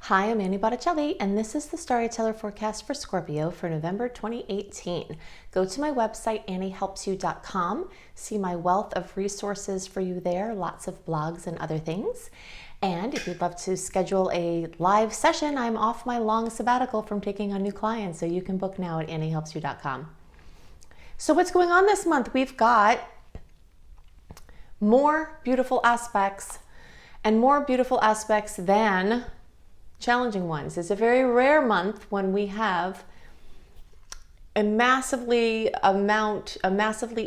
Hi, I'm Annie Botticelli, and this is the Storyteller Forecast for Scorpio for November 2018. Go to my website, anniehelpsyou.com, see my wealth of resources for you there, lots of blogs and other things. And if you'd love to schedule a live session, I'm off my long sabbatical from taking on new clients, so you can book now at anniehelpsyou.com. So what's going on this month? We've got more beautiful aspects, and more beautiful aspects than challenging ones. It's a very rare month when we have a massively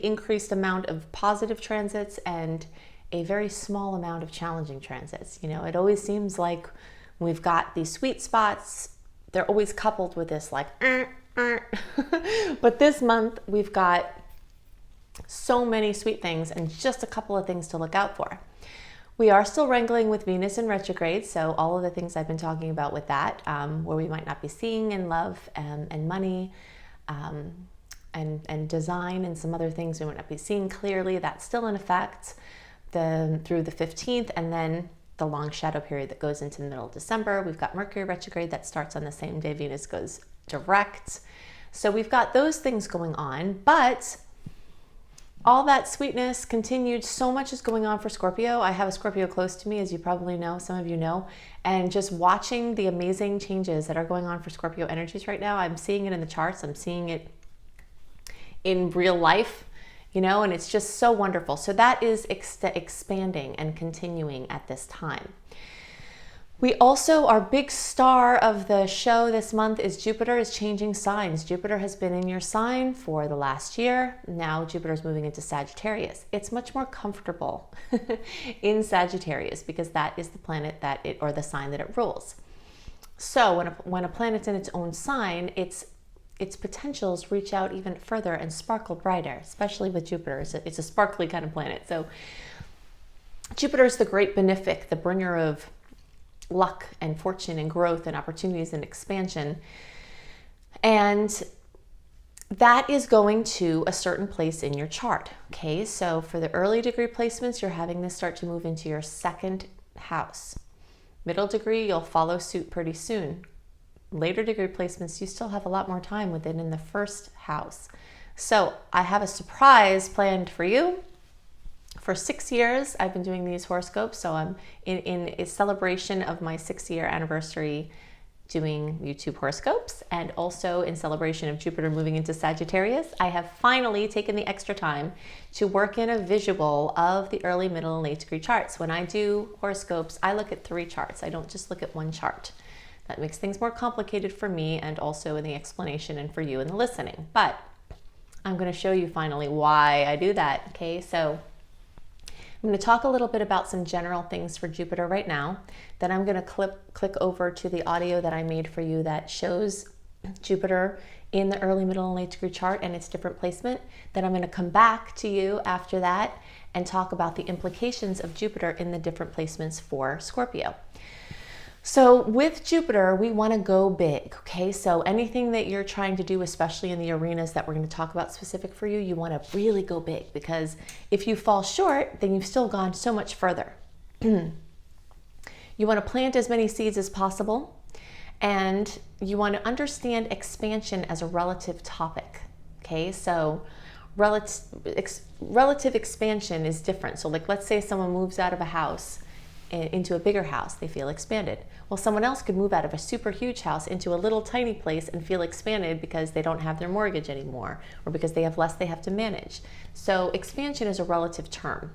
increased amount of positive transits and a very small amount of challenging transits. You know, it always seems like we've got these sweet spots, they're always coupled with this like, but this month we've got so many sweet things and just a couple of things to look out for. We are still wrangling with Venus in retrograde, so all of the things I've been talking about with that, where we might not be seeing in love and money and design and some other things we might not be seeing clearly, that's still in effect through the 15th, and then the long shadow period that goes into the middle of December. We've got Mercury retrograde that starts on the same day Venus goes direct. So we've got those things going on, but all that sweetness continued. So much is going on for Scorpio. I have a Scorpio close to me, as you probably know, some of you know, and just watching the amazing changes that are going on for Scorpio energies right now. I'm seeing it in the charts. I'm seeing it in real life, you know, and it's just so wonderful. So that is expanding and continuing at this time. We also, our big star of the show this month is Jupiter is changing signs. Jupiter has been in your sign for the last year. Now Jupiter is moving into Sagittarius. It's much more comfortable in Sagittarius because that is the planet or the sign that it rules. So when a planet's in its own sign, its potentials reach out even further and sparkle brighter, especially with Jupiter. It's a sparkly kind of planet. So Jupiter is the great benefic, the bringer of luck and fortune and growth and opportunities and expansion. And that is going to a certain place in your chart. Okay, so for the early degree placements, you're having this start to move into your second house. Middle degree, you'll follow suit pretty soon. Later degree placements, you still have a lot more time within in the first house. So I have a surprise planned for you. For 6 years, I've been doing these horoscopes, so I'm in a celebration of my 6-year anniversary doing YouTube horoscopes, and also in celebration of Jupiter moving into Sagittarius, I have finally taken the extra time to work in a visual of the early, middle, and late degree charts. When I do horoscopes, I look at 3 charts. I don't just look at 1 chart. That makes things more complicated for me and also in the explanation and for you in the listening. But I'm going to show you finally why I do that. Okay, so I'm going to talk a little bit about some general things for Jupiter right now. Then I'm going to click over to the audio that I made for you that shows Jupiter in the early, middle, and late degree chart and its different placement. Then I'm going to come back to you after that and talk about the implications of Jupiter in the different placements for Scorpio. So with Jupiter, we want to go big, okay? So anything that you're trying to do, especially in the arenas that we're going to talk about specific for you, you want to really go big, because if you fall short, then you've still gone so much further. You want to plant as many seeds as possible, and you want to understand expansion as a relative topic, okay? So relative expansion is different. So like, let's say someone moves out of a house into a bigger house, they feel expanded. Well, someone else could move out of a super huge house into a little tiny place and feel expanded because they don't have their mortgage anymore, or because they have less they have to manage. So expansion is a relative term.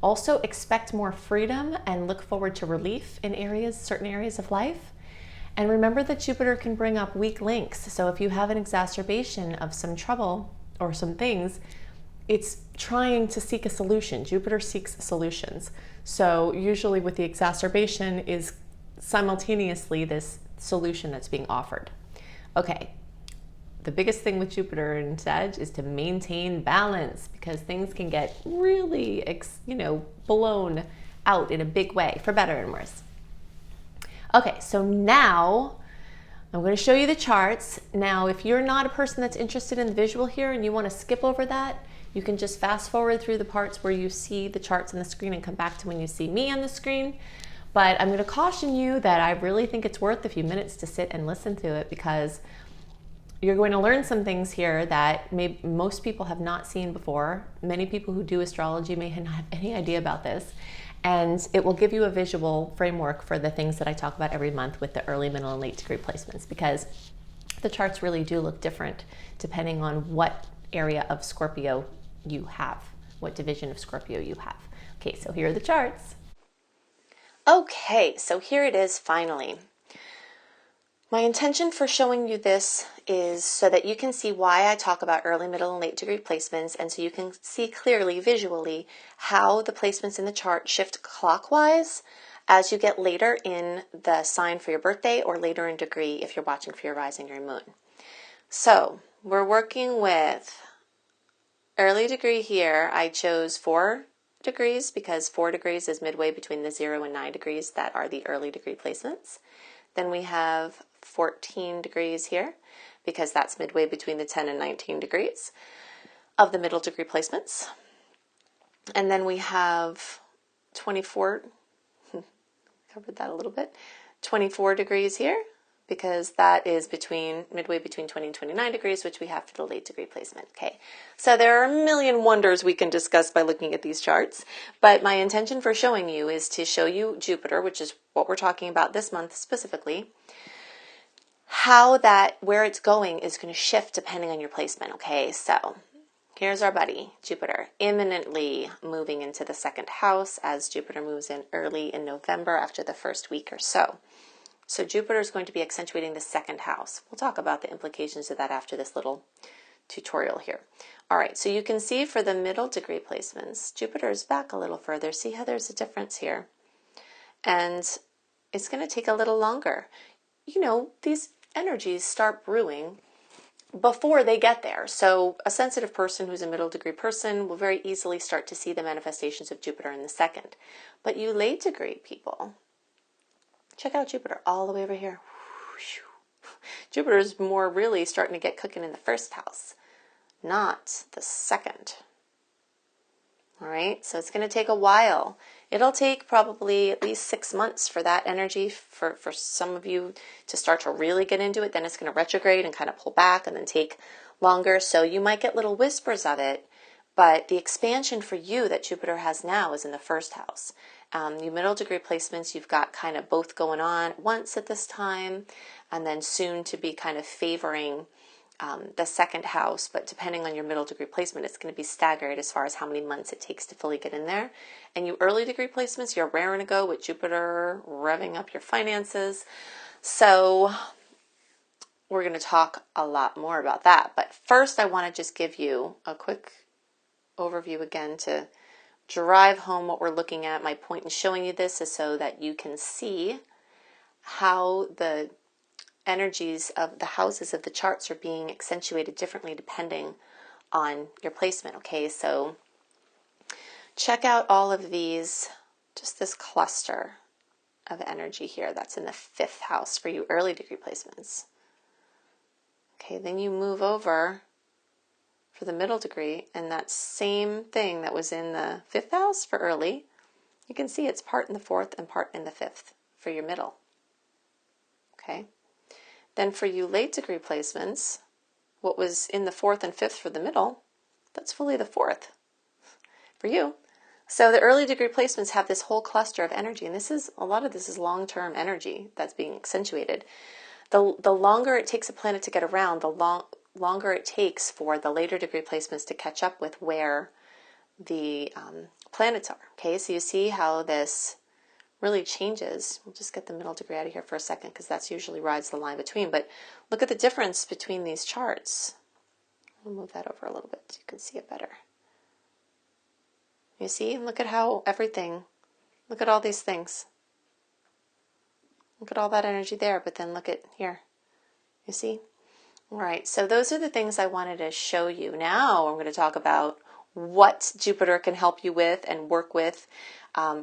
Also, expect more freedom and look forward to relief in certain areas of life. And remember that Jupiter can bring up weak links. So if you have an exacerbation of some trouble or some things, it's trying to seek a solution. Jupiter seeks solutions. So usually with the exacerbation is simultaneously this solution that's being offered. Okay, the biggest thing with Jupiter and Sag is to maintain balance, because things can get really, blown out in a big way, for better and worse. Okay, so now I'm going to show you the charts. Now, if you're not a person that's interested in the visual here and you want to skip over that, you can just fast forward through the parts where you see the charts on the screen and come back to when you see me on the screen. But I'm going to caution you that I really think it's worth a few minutes to sit and listen to it, because you're going to learn some things here that most people have not seen before. Many people who do astrology may not have any idea about this. And it will give you a visual framework for the things that I talk about every month with the early, middle, and late degree placements, because the charts really do look different depending on what area of Scorpio you have, what division of Scorpio you have. Okay, so here are the charts. Okay, so here it is finally. My intention for showing you this is so that you can see why I talk about early, middle, and late degree placements, and so you can see clearly, visually, how the placements in the chart shift clockwise as you get later in the sign for your birthday, or later in degree if you're watching for your rising or your moon. So we're working with early degree here. I chose 4 degrees because 4 degrees is midway between the 0 and 9 degrees that are the early degree placements. Then we have 14 degrees here because that's midway between the 10 and 19 degrees of the middle degree placements. And then we have 24, covered that a little bit, 24 degrees here because that is midway between 20 and 29 degrees, which we have for the late degree placement. Okay, so there are a million wonders we can discuss by looking at these charts, but my intention for showing you is to show you Jupiter, which is what we're talking about this month specifically, how where it's going is going to shift depending on your placement. Okay, so here's our buddy, Jupiter, imminently moving into the 2nd house as Jupiter moves in early in November after the first week or so. So Jupiter is going to be accentuating the 2nd house. We'll talk about the implications of that after this little tutorial here. All right, so you can see for the middle degree placements, Jupiter is back a little further. See how there's a difference here? And it's going to take a little longer. You know, these energies start brewing before they get there. So a sensitive person who's a middle degree person will very easily start to see the manifestations of Jupiter in the 2nd. But you late degree people, check out Jupiter all the way over here. Jupiter is more really starting to get cooking in the 1st house, not the 2nd. All right, so it's going to take a while. It'll take probably at least 6 months for that energy for some of you to start to really get into it. Then it's going to retrograde and kind of pull back and then take longer. So you might get little whispers of it, but the expansion for you that Jupiter has now is in the 1st house. Your middle degree placements, you've got kind of both going on once at this time, and then soon to be kind of favoring the 2nd house, but depending on your middle degree placement, it's going to be staggered as far as how many months it takes to fully get in there. And you early degree placements, you're raring to go with Jupiter revving up your finances. So we're going to talk a lot more about that. But first, I want to just give you a quick overview again to drive home what we're looking at. My point in showing you this is so that you can see how the energies of the houses of the charts are being accentuated differently depending on your placement. Okay, so check out all of these, just this cluster of energy here that's in the 5th house for you early degree placements. Okay, then you move over for the middle degree, and that same thing that was in the 5th house for early, you can see it's part in the 4th and part in the 5th for your middle. Okay. Then for you late degree placements, what was in the 4th and 5th for the middle, that's fully the 4th for you. So the early degree placements have this whole cluster of energy, and a lot of this is long-term energy that's being accentuated. The longer it takes a planet to get around, the longer it takes for the later degree placements to catch up with where the planets are. Okay, so you see how this really changes. We'll just get the middle degree out of here for a second because that's usually rides the line between. But look at the difference between these charts. I'll move that over a little bit so you can see it better. You see? Look at how look at all these things. Look at all that energy there, but then look at here. You see? All right, so those are the things I wanted to show you. Now I'm going to talk about what Jupiter can help you with and work with,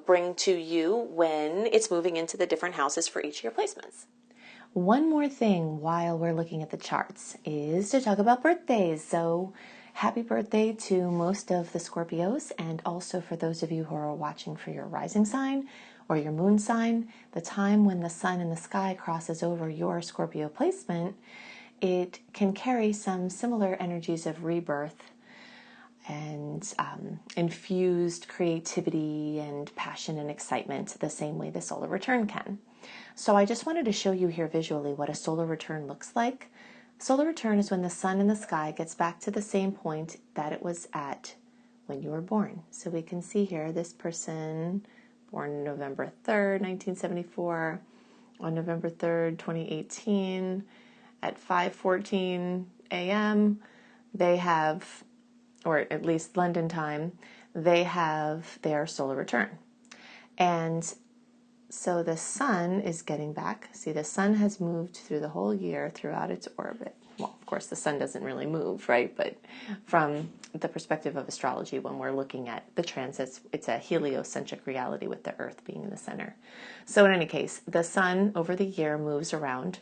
bring to you when it's moving into the different houses for each of your placements. One more thing while we're looking at the charts is to talk about birthdays. So happy birthday to most of the Scorpios, and also for those of you who are watching for your rising sign, or your moon sign, the time when the sun in the sky crosses over your Scorpio placement, it can carry some similar energies of rebirth and infused creativity and passion and excitement the same way the solar return can. So I just wanted to show you here visually what a solar return looks like. Solar return is when the sun in the sky gets back to the same point that it was at when you were born. So we can see here this person born November 3rd, 1974, on November 3rd, 2018, at 5:14 a.m., they have, or at least London time, they have their solar return. And so the sun is getting back. See, the sun has moved through the whole year throughout its orbit. Well, of course, the sun doesn't really move, right? But from the perspective of astrology, when we're looking at the transits, it's a heliocentric reality with the Earth being in the center. So in any case, the sun over the year moves around.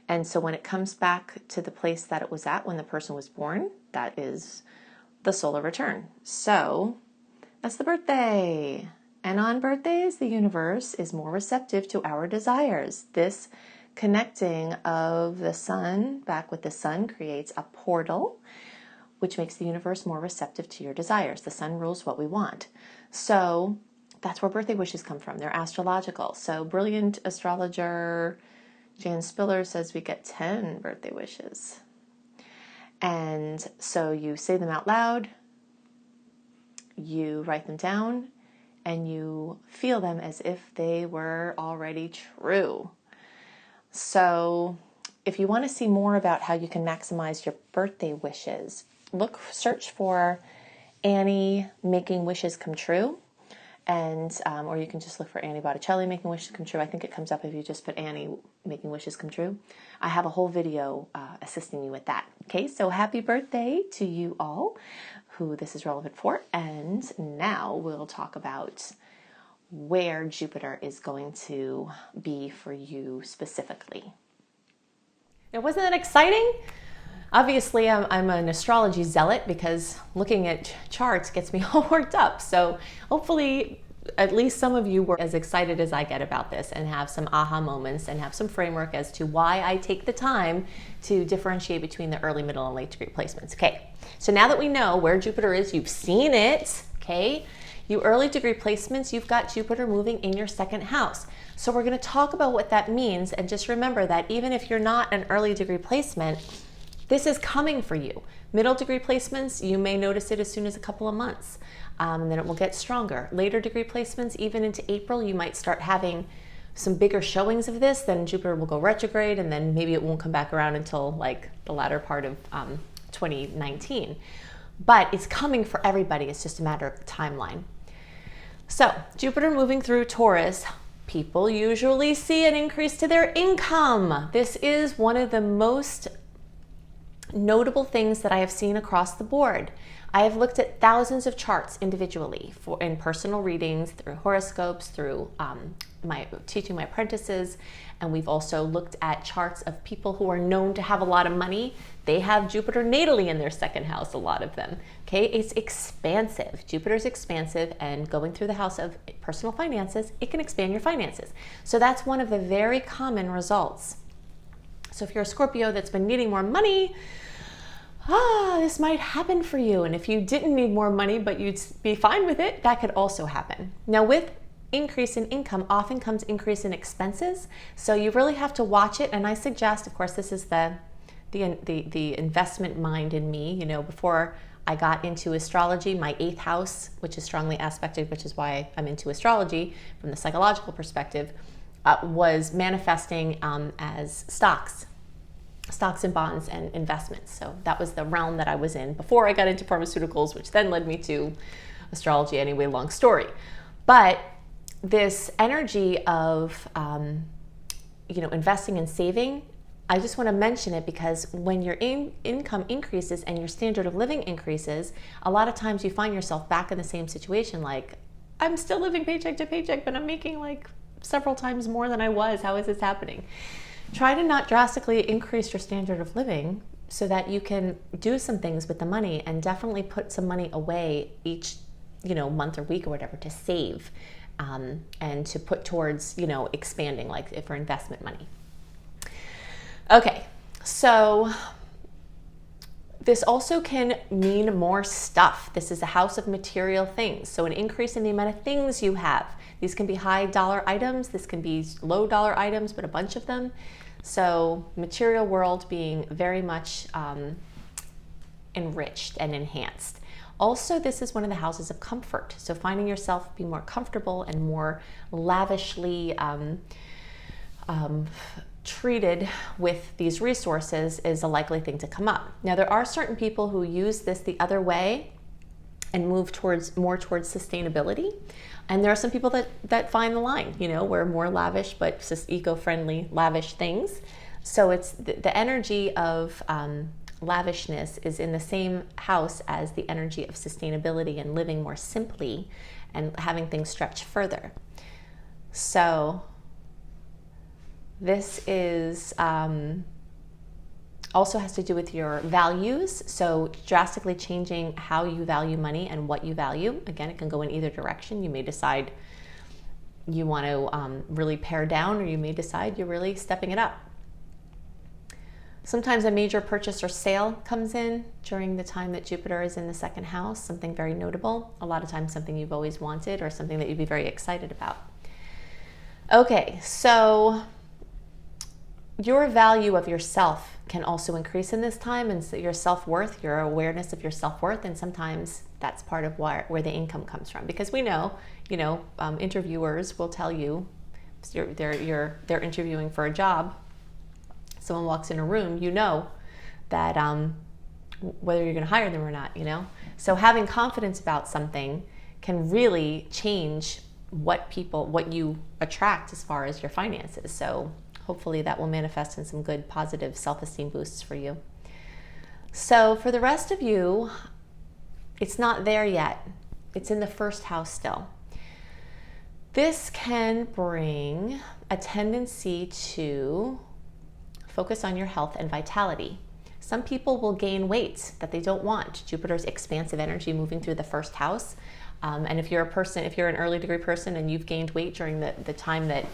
And so when it comes back to the place that it was at when the person was born, that is the solar return. So that's the birthday. And on birthdays, the universe is more receptive to our desires. This connecting of the sun back with the sun creates a portal, which makes the universe more receptive to your desires. The sun rules what we want. So that's where birthday wishes come from. They're astrological. So brilliant astrologer Jan Spiller says we get 10 birthday wishes. And so you say them out loud, you write them down, and you feel them as if they were already true. So if you want to see more about how you can maximize your birthday wishes, search for Annie making wishes come true. And, or you can just look for Annie Botticelli making wishes come true. I think it comes up if you just put Annie making wishes come true. I have a whole video assisting you with that. Okay, so happy birthday to you all who this is relevant for. And now we'll talk about where Jupiter is going to be for you specifically. Now, wasn't that exciting? Obviously, I'm an astrology zealot because looking at charts gets me all worked up. So hopefully, at least some of you were as excited as I get about this and have some aha moments and have some framework as to why I take the time to differentiate between the early, middle, and late degree placements. Okay, so now that we know where Jupiter is, you've seen it, okay? You early degree placements, you've got Jupiter moving in your second house. So we're going to talk about what that means, and just remember that even if you're not an early degree placement, this is coming for you. Middle degree placements, you may notice it as soon as a couple of months, and then it will get stronger. Later degree placements, even into April, you might start having some bigger showings of this. Then Jupiter will go retrograde, and then maybe it won't come back around until like the latter part of 2019. But it's coming for everybody. It's just a matter of the timeline. So Jupiter moving through Taurus, people usually see an increase to their income. This is one of the most notable things that I have seen across the board. I have looked at thousands of charts individually in personal readings, through horoscopes, through teaching my apprentices, and we've also looked at charts of people who are known to have a lot of money. They have Jupiter natally in their second house, a lot of them. Okay, it's expansive. Jupiter's expansive, and going through the house of personal finances, it can expand your finances. So that's one of the very common results. So if you're a Scorpio that's been needing more money, this might happen for you. And if you didn't need more money, but you'd be fine with it, that could also happen. Now, with increase in income often comes increase in expenses. So you really have to watch it. And I suggest, of course, this is the investment mind in me. You know, before I got into astrology, my 8th house, which is strongly aspected, which is why I'm into astrology from the psychological perspective, was manifesting as stocks and bonds and investments. So that was the realm that I was in before I got into pharmaceuticals, which then led me to astrology anyway, long story. But this energy of, investing and saving, I just want to mention it because when your income increases and your standard of living increases, a lot of times you find yourself back in the same situation. Like, I'm still living paycheck to paycheck, but I'm making like several times more than I was. How is this happening? Try to not drastically increase your standard of living so that you can do some things with the money, and definitely put some money away each, month or week or whatever to save. and to put towards, you know, expanding, like for investment money. Okay, so this also can mean more stuff. This is a house of material things. So an increase in the amount of things you have. These can be high dollar items. This can be low dollar items, but a bunch of them. So material world being very much enriched and enhanced. Also, this is one of the houses of comfort. So finding yourself be more comfortable and more lavishly treated with these resources is a likely thing to come up. Now, there are certain people who use this the other way and move more towards sustainability. And there are some people that find the line, you know, where more lavish, but just eco-friendly, lavish things. So it's the energy of lavishness is in the same house as the energy of sustainability and living more simply and having things stretch further. So this is also has to do with your values. So drastically changing how you value money and what you value. Again, it can go in either direction. You may decide you want to really pare down, or you may decide you're really stepping it up. Sometimes a major purchase or sale comes in during the time that Jupiter is in the second house, something very notable. A lot of times something you've always wanted or something that you'd be very excited about. Okay, so your value of yourself can also increase in this time, and so your self-worth, your awareness of your self-worth, and sometimes that's part of where the income comes from. Because we know, you know, interviewers will tell you, they're interviewing for a job, someone walks in a room, you know that whether you're going to hire them or not, you know. So having confidence about something can really change what you attract as far as your finances. So hopefully that will manifest in some good positive self-esteem boosts for you. So for the rest of you, it's not there yet. It's in the first house still. This can bring a tendency to focus on your health and vitality. Some people will gain weight that they don't want. Jupiter's expansive energy moving through the first house. And if you're an early degree person and you've gained weight during the time that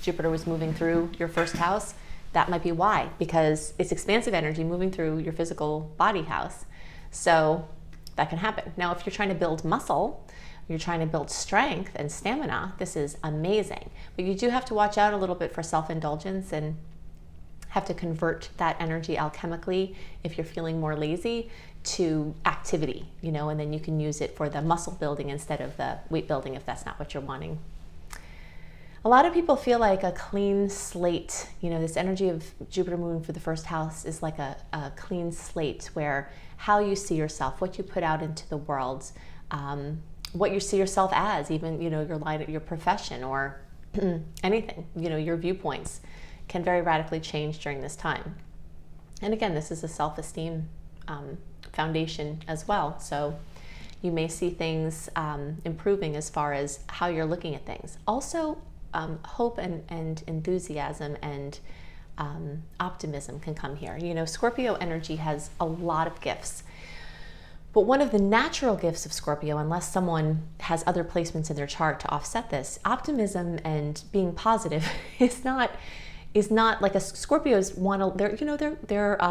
Jupiter was moving through your first house, that might be why, because it's expansive energy moving through your physical body house. So that can happen. Now, if you're trying to build muscle, you're trying to build strength and stamina, this is amazing. But you do have to watch out a little bit for self-indulgence and have to convert that energy alchemically, if you're feeling more lazy, to activity, you know, and then you can use it for the muscle building instead of the weight building if that's not what you're wanting. A lot of people feel like a clean slate, you know, this energy of Jupiter moving through the first house is like a clean slate, where how you see yourself, what you put out into the world, what you see yourself as, even, you know, your profession or anything, you know, your viewpoints can very radically change during this time. And again, this is a self-esteem foundation as well. So you may see things improving as far as how you're looking at things. Also, hope and enthusiasm and optimism can come here. You know, Scorpio energy has a lot of gifts. But one of the natural gifts of Scorpio, unless someone has other placements in their chart to offset this, optimism and being positive is not like a Scorpios want to, they're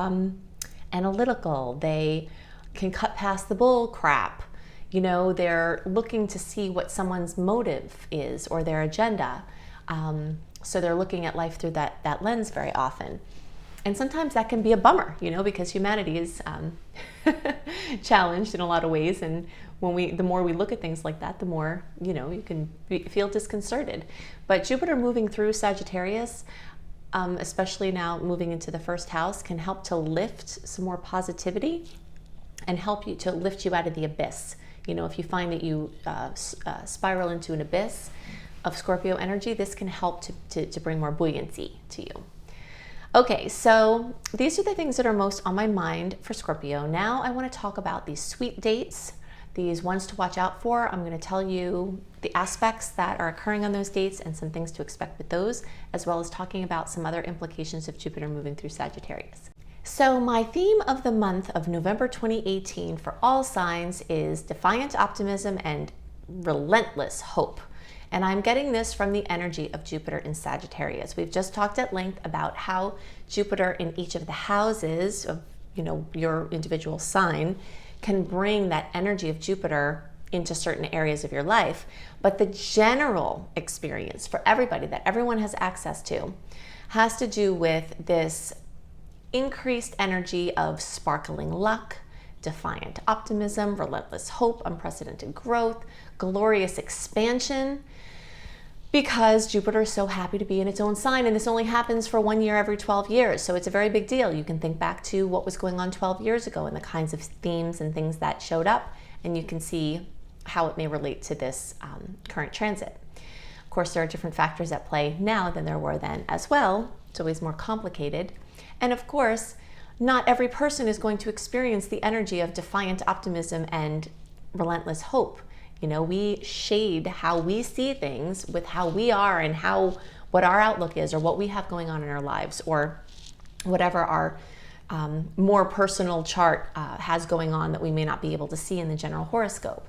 analytical. They can cut past the bull crap. You know, they're looking to see what someone's motive is or their agenda. So they're looking at life through that lens very often. And sometimes that can be a bummer, you know, because humanity is challenged in a lot of ways. And the more we look at things like that, the more, you know, you can feel disconcerted. But Jupiter moving through Sagittarius, especially now moving into the first house, can help to lift some more positivity and help you to lift you out of the abyss. You know, if you find that you spiral into an abyss of Scorpio energy, this can help to bring more buoyancy to you. Okay, so these are the things that are most on my mind for Scorpio. Now I want to talk about these sweet dates, these ones to watch out for. I'm going to tell you the aspects that are occurring on those dates and some things to expect with those, as well as talking about some other implications of Jupiter moving through Sagittarius. So my theme of the month of November 2018 for all signs is defiant optimism and relentless hope. And I'm getting this from the energy of Jupiter in Sagittarius. We've just talked at length about how Jupiter in each of the houses of, your individual sign can bring that energy of Jupiter into certain areas of your life. But the general experience for everybody that everyone has access to has to do with this increased energy of sparkling luck, defiant optimism, relentless hope, unprecedented growth, glorious expansion, because Jupiter is so happy to be in its own sign, and this only happens for 1 year every 12 years. So it's a very big deal. You can think back to what was going on 12 years ago and the kinds of themes and things that showed up, and you can see how it may relate to this current transit. Of course, there are different factors at play now than there were then as well. It's always more complicated. And of course, not every person is going to experience the energy of defiant optimism and relentless hope. We shade how we see things with how we are and what our outlook is, or what we have going on in our lives, or whatever our more personal chart has going on that we may not be able to see in the general horoscope.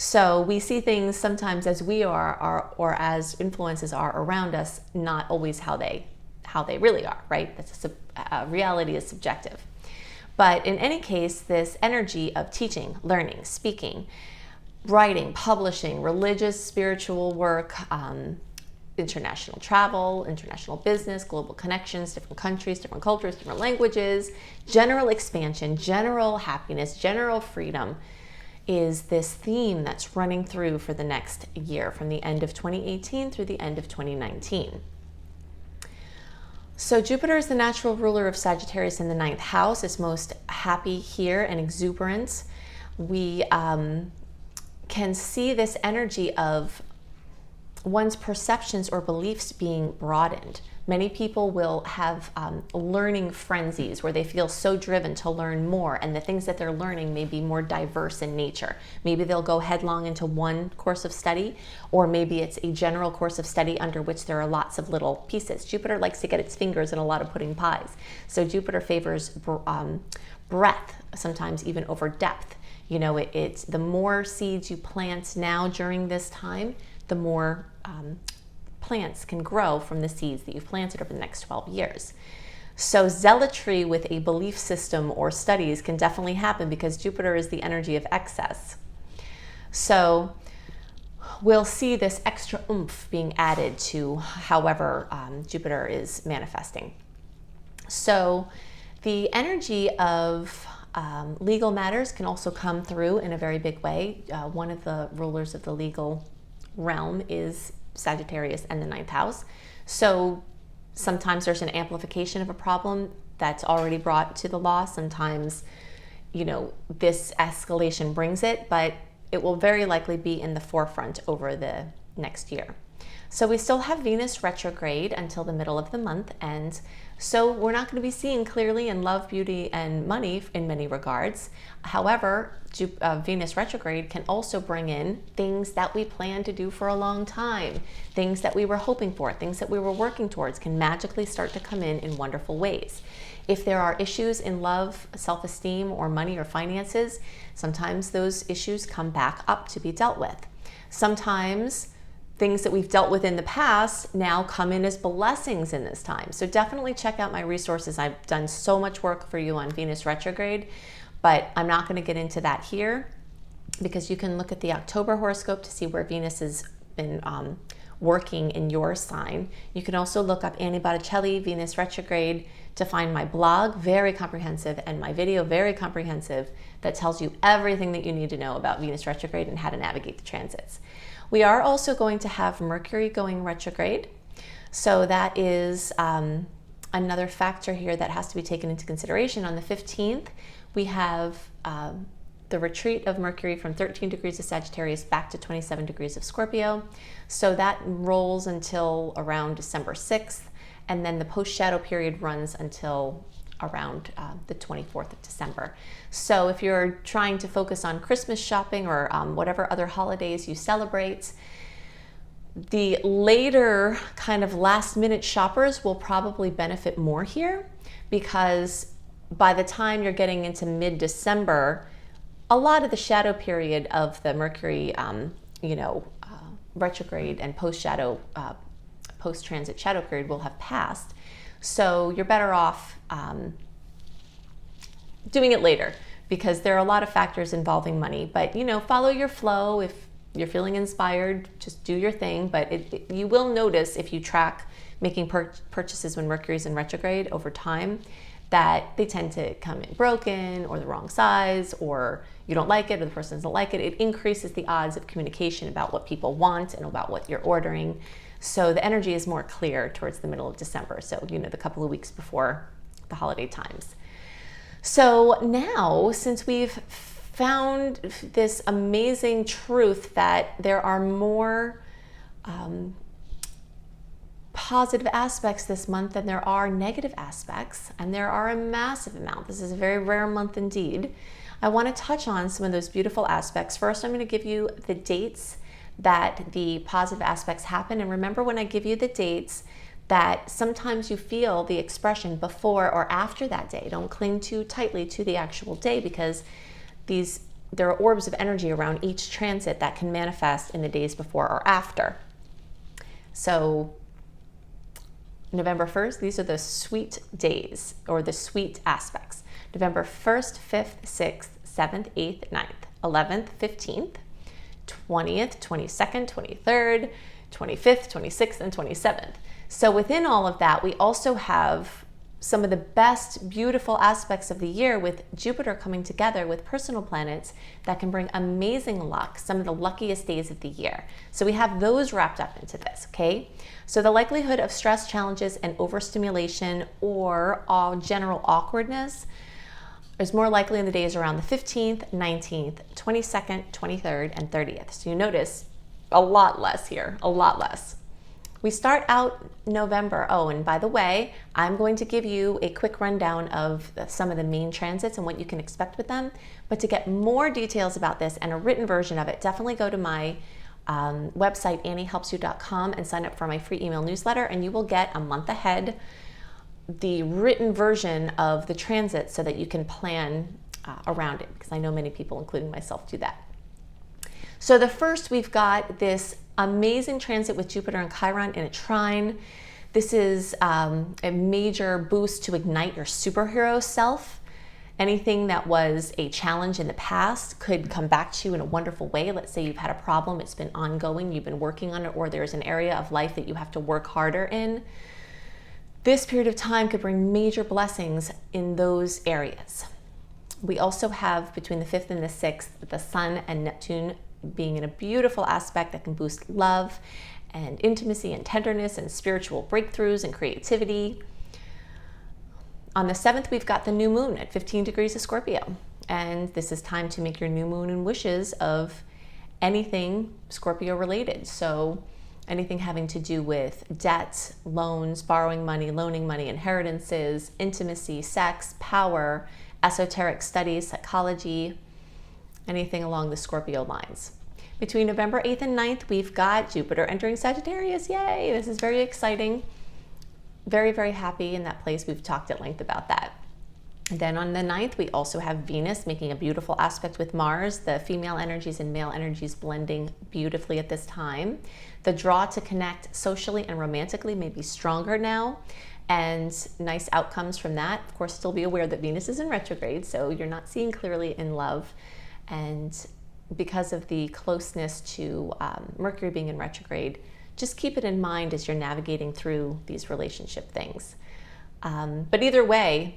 So we see things sometimes as we are, or as influences are around us, not always how they really are, right? Reality is subjective. But in any case, this energy of teaching, learning, speaking, writing, publishing, religious, spiritual work, international travel, international business, global connections, different countries, different cultures, different languages, general expansion, general happiness, general freedom is this theme that's running through for the next year, from the end of 2018 through the end of 2019. So Jupiter is the natural ruler of Sagittarius in the 9th house. It's most happy here and exuberant. We can see this energy of one's perceptions or beliefs being broadened. Many people will have learning frenzies where they feel so driven to learn more, and the things that they're learning may be more diverse in nature. Maybe they'll go headlong into one course of study, or maybe it's a general course of study under which there are lots of little pieces. Jupiter likes to get its fingers in a lot of pudding pies. So Jupiter favors breadth, sometimes even over depth. It's the more seeds you plant now during this time, the more plants can grow from the seeds that you've planted over the next 12 years. So zealotry with a belief system or studies can definitely happen because Jupiter is the energy of excess. So we'll see this extra oomph being added to however Jupiter is manifesting. So the energy of legal matters can also come through in a very big way. One of the rulers of the legal realm is Sagittarius and the 9th house. So sometimes there's an amplification of a problem that's already brought to the law. Sometimes, this escalation brings it, but it will very likely be in the forefront over the next year. So we still have Venus retrograde until the middle of the month, and so we're not going to be seeing clearly in love, beauty, and money in many regards. However, Venus retrograde can also bring in things that we planned to do for a long time, things that we were hoping for, things that we were working towards can magically start to come in wonderful ways. If there are issues in love, self-esteem, or money or finances, sometimes those issues come back up to be dealt with. Sometimes things that we've dealt with in the past now come in as blessings in this time. So definitely check out my resources. I've done so much work for you on Venus retrograde, but I'm not going to get into that here because you can look at the October horoscope to see where Venus has been working in your sign. You can also look up Annie Botticelli, Venus retrograde, to find my blog, very comprehensive, and my video, very comprehensive, that tells you everything that you need to know about Venus retrograde and how to navigate the transits. We are also going to have Mercury going retrograde. So that is another factor here that has to be taken into consideration. On the 15th, we have the retreat of Mercury from 13 degrees of Sagittarius back to 27 degrees of Scorpio. So that rolls until around December 6th. And then the post-shadow period runs until around the 24th of December. So if you're trying to focus on Christmas shopping or whatever other holidays you celebrate, the later kind of last minute shoppers will probably benefit more here, because by the time you're getting into mid-December, a lot of the shadow period of the Mercury, retrograde and post-transit shadow period will have passed. So you're better off doing it later, because there are a lot of factors involving money. But, you know, follow your flow. If you're feeling inspired, just do your thing. But you will notice, if you track making purchases when Mercury's in retrograde over time, that they tend to come in broken or the wrong size, or you don't like it or the person doesn't like it. It increases the odds of communication about what people want and about what you're ordering. So the energy is more clear towards the middle of December. So, you know, the couple of weeks before the holiday times. So now, since we've found this amazing truth that there are more positive aspects this month than there are negative aspects, and there are a massive amount. This is a very rare month indeed. I want to touch on some of those beautiful aspects. First, I'm going to give you the dates that the positive aspects happen. And remember, when I give you the dates, that sometimes you feel the expression before or after that day. Don't cling too tightly to the actual day, because there are orbs of energy around each transit that can manifest in the days before or after. So November 1st, these are the sweet days, or the sweet aspects. November 1st, 5th, 6th, 7th, 8th, 9th, 11th, 15th, 20th, 22nd, 23rd, 25th, 26th, and 27th. So within all of that, we also have some of the best, beautiful aspects of the year, with Jupiter coming together with personal planets that can bring amazing luck, some of the luckiest days of the year. So we have those wrapped up into this, okay? So the likelihood of stress, challenges, and overstimulation, or all general awkwardness, is more likely in the days around the 15th, 19th, 22nd, 23rd, and 30th. So you notice a lot less here, a lot less. We start out November. Oh, and by the way, I'm going to give you a quick rundown of some of the main transits and what you can expect with them. But to get more details about this and a written version of it, definitely go to my website, anniehelpsyou.com, and sign up for my free email newsletter, and you will get a month ahead the written version of the transit so that you can plan around it, because I know many people, including myself, do that. So the first, we've got this amazing transit with Jupiter and Chiron in a trine. This is a major boost to ignite your superhero self. Anything that was a challenge in the past could come back to you in a wonderful way. Let's say you've had a problem, it's been ongoing, you've been working on it, or there's an area of life that you have to work harder in. This period of time could bring major blessings in those areas. We also have, between the 5th and the 6th, the Sun and Neptune being in a beautiful aspect that can boost love and intimacy and tenderness and spiritual breakthroughs and creativity. On the 7th, we've got the new moon at 15 degrees of Scorpio. And this is time to make your new moon and wishes of anything Scorpio related. So anything having to do with debt, loans, borrowing money, loaning money, inheritances, intimacy, sex, power, esoteric studies, psychology, anything along the Scorpio lines. Between November 8th and 9th, we've got Jupiter entering Sagittarius. Yay! This is very exciting. Very, very happy in that place. We've talked at length about that. And then on the 9th, we also have Venus making a beautiful aspect with Mars, the female energies and male energies blending beautifully at this time. The draw to connect socially and romantically may be stronger now, and nice outcomes from that. Of course, still be aware that Venus is in retrograde, so you're not seeing clearly in love. And because of the closeness to Mercury being in retrograde, just keep it in mind as you're navigating through these relationship things. But either way,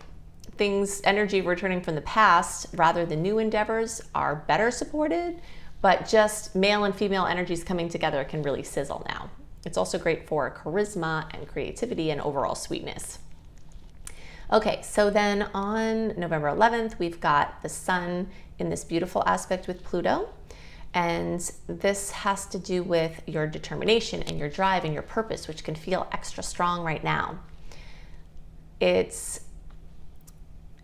energy returning from the past rather than new endeavors are better supported, but just male and female energies coming together can really sizzle now. It's also great for charisma and creativity and overall sweetness. Okay, so then on November 11th, we've got the Sun in this beautiful aspect with Pluto. And this has to do with your determination and your drive and your purpose, which can feel extra strong right now.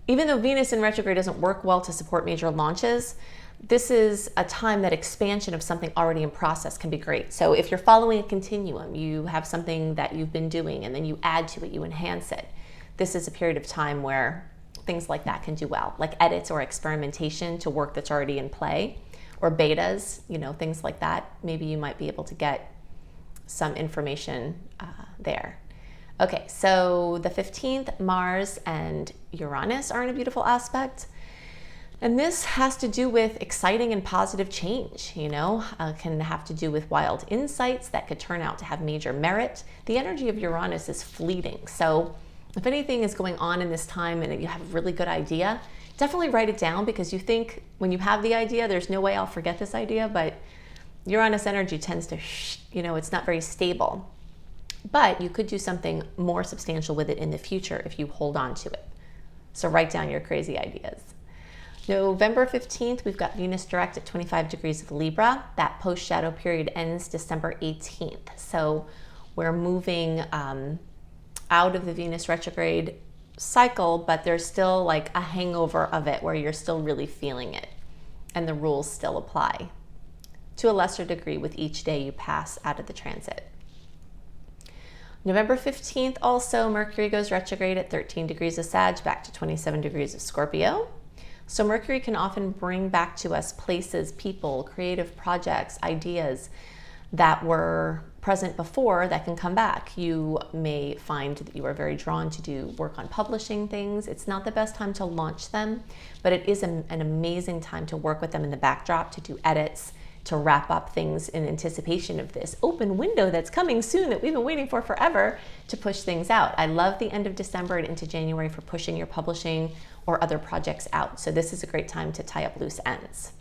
Even though Venus in retrograde doesn't work well to support major launches, this is a time that expansion of something already in process can be great. So if you're following a continuum, you have something that you've been doing and then you add to it, you enhance it. This is a period of time where things like that can do well, like edits or experimentation to work that's already in play. or betas, you know, things like that. Maybe you might be able to get some information there. Okay, so the 15th, Mars and Uranus are in a beautiful aspect. And this has to do with exciting and positive change, you know, can have to do with wild insights that could turn out to have major merit. The energy of Uranus is fleeting. So if anything is going on in this time and you have a really good idea, definitely write it down, because you think when you have the idea, there's no way I'll forget this idea, but Uranus energy tends to, you know, it's not very stable. But you could do something more substantial with it in the future if you hold on to it. So write down your crazy ideas. November 15th, we've got Venus direct at 25 degrees of Libra. That post-shadow period ends December 18th. So we're moving out of the Venus retrograde cycle, but there's still like a hangover of it where you're still really feeling it. And the rules still apply to a lesser degree with each day you pass out of the transit. November 15th, also, Mercury goes retrograde at 13 degrees of Sag, back to 27 degrees of Scorpio. So Mercury can often bring back to us places, people, creative projects, ideas that were present before that can come back. You may find that you are very drawn to do work on publishing things. It's not the best time to launch them, but it is an amazing time to work with them in the backdrop, to do edits, to wrap up things in anticipation of this open window that's coming soon that we've been waiting for forever to push things out. I love the end of December and into January for pushing your publishing or other projects out. So this is a great time to tie up loose ends.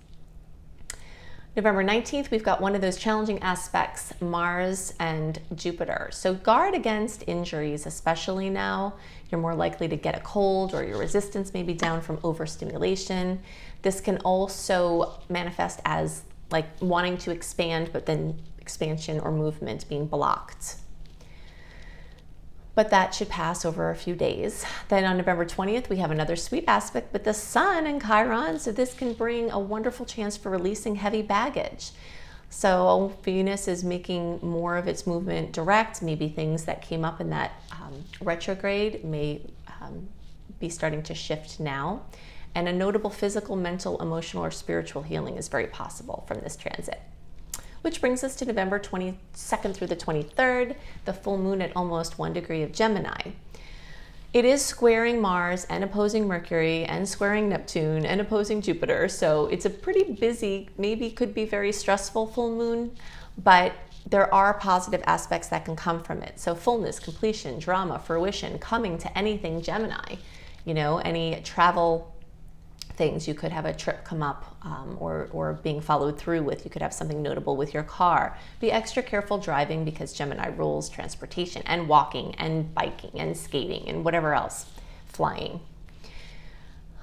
November 19th, we've got one of those challenging aspects, Mars and Jupiter. So guard against injuries, especially now. You're more likely to get a cold, or your resistance may be down from overstimulation. This can also manifest as like wanting to expand, but then expansion or movement being blocked. But that should pass over a few days. Then on November 20th, we have another sweet aspect with the Sun and Chiron. So this can bring a wonderful chance for releasing heavy baggage. So Venus is making more of its movement direct. Maybe things that came up in that retrograde may be starting to shift now. And a notable physical, mental, emotional, or spiritual healing is very possible from this transit. Which brings us to November 22nd through the 23rd, the full moon at almost 1 degree of Gemini. It is squaring Mars and opposing Mercury and squaring Neptune and opposing Jupiter. So it's a pretty busy, maybe could be very stressful full moon, but there are positive aspects that can come from it. So fullness, completion, drama, fruition, coming to anything Gemini, you know, any travel things. You could have a trip come up or being followed through with. You could have something notable with your car. Be extra careful driving, because Gemini rules transportation and walking and biking and skating and whatever else, flying.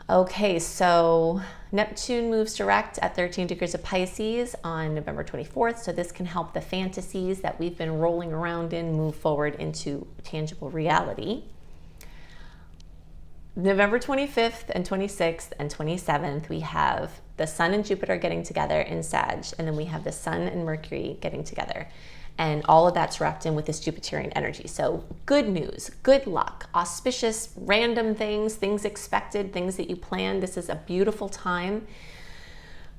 Okay, so Neptune moves direct at 13 degrees of Pisces on November 24th. So this can help the fantasies that we've been rolling around in move forward into tangible reality. November 25th and 26th and 27th, we have the Sun and Jupiter getting together in Sag, and then we have the Sun and Mercury getting together. And all of that's wrapped in with this Jupiterian energy. So good news, good luck, auspicious, random things, things expected, things that you planned. This is a beautiful time.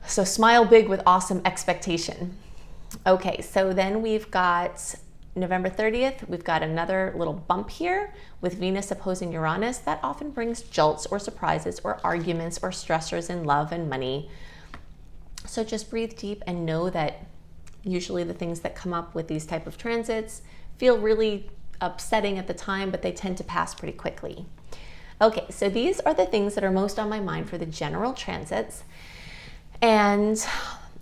So smile big with awesome expectation. Okay, so then we've got November 30th, we've got another little bump here with Venus opposing Uranus. That often brings jolts or surprises or arguments or stressors in love and money. So just breathe deep and know that usually the things that come up with these type of transits feel really upsetting at the time, but they tend to pass pretty quickly. Okay, so these are the things that are most on my mind for the general transits. And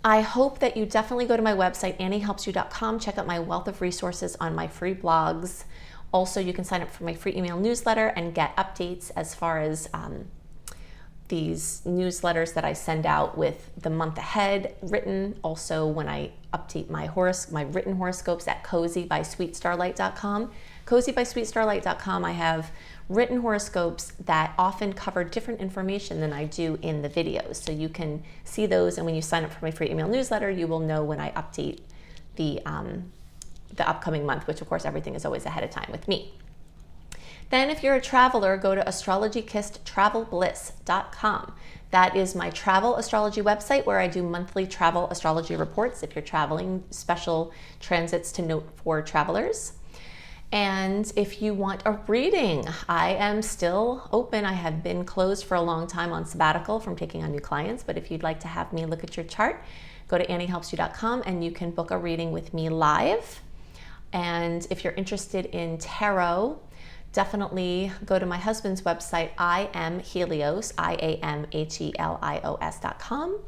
I hope that you definitely go to my website, anniehelpsyou.com, check out my wealth of resources on my free blogs. Also, you can sign up for my free email newsletter and get updates as far as these newsletters that I send out with the month ahead written. Also, when I update my written horoscopes at cozybysweetstarlight.com. Cozybysweetstarlight.com, I have written horoscopes that often cover different information than I do in the videos. So you can see those, and when you sign up for my free email newsletter, you will know when I update the upcoming month, which of course everything is always ahead of time with me. Then if you're a traveler, go to astrologykissedtravelbliss.com. That is my travel astrology website where I do monthly travel astrology reports if you're traveling, special transits to note for travelers. And if you want a reading, I am still open. I have been closed for a long time on sabbatical from taking on new clients, but if you'd like to have me look at your chart, go to anniehelpsyou.com and you can book a reading with me live. And if you're interested in tarot, definitely go to my husband's website, IamHelios.com,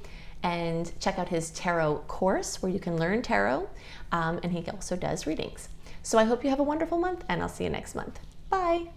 and check out his tarot course where you can learn tarot. And he also does readings. So I hope you have a wonderful month, and I'll see you next month. Bye.